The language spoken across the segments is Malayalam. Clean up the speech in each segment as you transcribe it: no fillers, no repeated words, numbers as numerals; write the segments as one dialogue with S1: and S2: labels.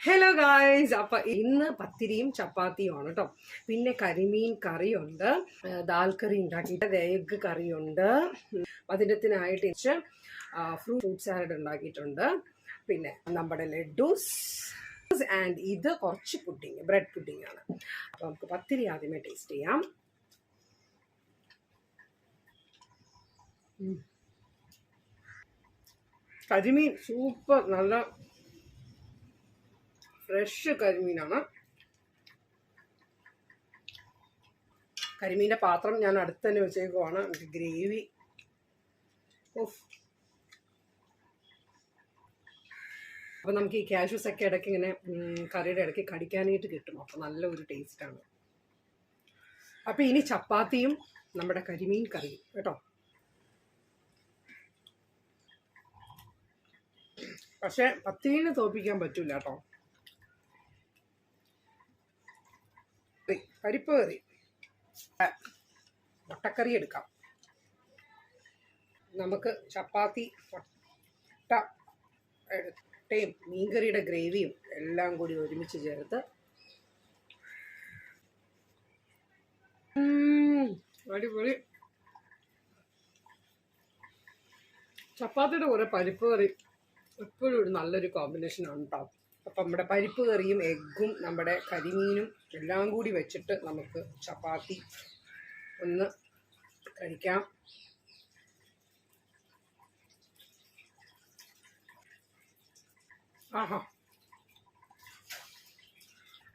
S1: ഹലോ ഗായ്സ്, അപ്പൊ ഇന്ന് പത്തിരിയും ചപ്പാത്തിയുമാണ് കേട്ടോ. പിന്നെ കരിമീൻ കറിയുണ്ട്, ദാൽ കറി ഉണ്ടാക്കിയിട്ട് എഗ് കറിയുണ്ട്, മധുരത്തിനായിട്ട് ഫ്രൂട്ട് സാലഡ് ഉണ്ടാക്കിയിട്ടുണ്ട്. പിന്നെ നമ്മുടെ ലഡ്ഡൂസ് ആൻഡ് ഇത് കുറച്ച് പുഡിങ്, ബ്രെഡ് പുഡിങ് ആണ്. അപ്പൊ നമുക്ക് പത്തിരി ആദ്യമേ ടേസ്റ്റ് ചെയ്യാം. കരിമീൻ സൂപ്പർ, നല്ല ഫ്രഷ് കരിമീനാണ്. കരിമീൻ്റെ പാത്രം ഞാൻ അടുത്ത് തന്നെ വെച്ചേക്കുവാണ്. ഗ്രേവി അപ്പം നമുക്ക് ഈ കാഷ്യൂസ് ഒക്കെ ഇടയ്ക്ക് ഇങ്ങനെ കറിയുടെ ഇടയ്ക്ക് കടിക്കാനായിട്ട് കിട്ടും. അപ്പം നല്ല ഒരു ടേസ്റ്റാണ്. അപ്പം ഇനി ചപ്പാത്തിയും നമ്മുടെ കരിമീൻ കറിയും കേട്ടോ. പക്ഷെ പത്തിരിനെ തോൽപ്പിക്കാൻ പറ്റൂല കേട്ടോ. പരിപ്പ് കറി, മുട്ടക്കറി എടുക്കാം. നമുക്ക് ചപ്പാത്തി, മുട്ടയും മീൻകറിയുടെ ഗ്രേവിയും എല്ലാം കൂടി ഒരുമിച്ച് ചേർത്ത് അടിപൊളി. ചപ്പാത്തിയുടെ കൂടെ പരിപ്പ് കറി എപ്പോഴും ഒരു നല്ലൊരു കോമ്പിനേഷനാണ് കേട്ടോ. അപ്പം നമ്മുടെ പരിപ്പ് കറിയും എഗ്ഗും നമ്മുടെ കരിമീനും എല്ലാം കൂടി വെച്ചിട്ട് നമുക്ക് ചപ്പാത്തി ഒന്ന് കഴിക്കാം. ആഹാ,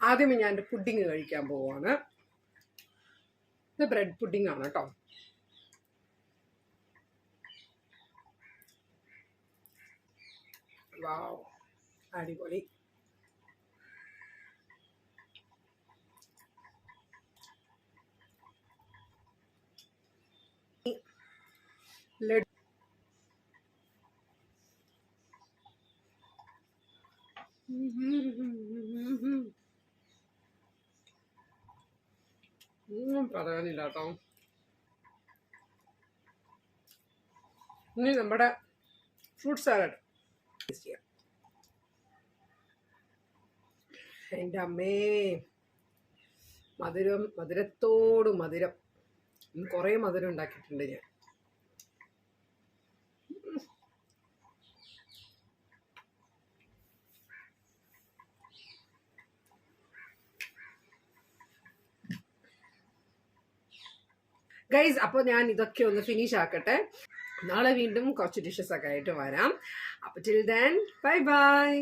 S1: ആദ്യമേ ഞാൻ പുഡിങ് കഴിക്കാൻ പോവാണ്. ഇത് ബ്രെഡ് പുഡിങ് ആണ് കേട്ടോ. വാവ്, അടിപൊളി. ലഡു പറയാനില്ല കേട്ടോ. ഇനി നമ്മുടെ ഫ്രൂട്ട് സാലഡ് ടേസ്റ്റ് ചെയ്യാം. എൻ്റെ അമ്മേ, മധുരത്തോട് മധുരം. കുറേ മധുരം ഉണ്ടാക്കിയിട്ടുണ്ട് ഞാൻ. ഗൈസ്, അപ്പോൾ ഞാൻ ഇതൊക്കെ ഒന്ന് ഫിനിഷ് ആക്കട്ടെ. നാളെ വീണ്ടും കുറച്ച് ഡിഷസ് ഒക്കെ ആയിട്ട് വരാം. അപ്പോൾ ടിൽ ദെൻ ബൈ ബൈ.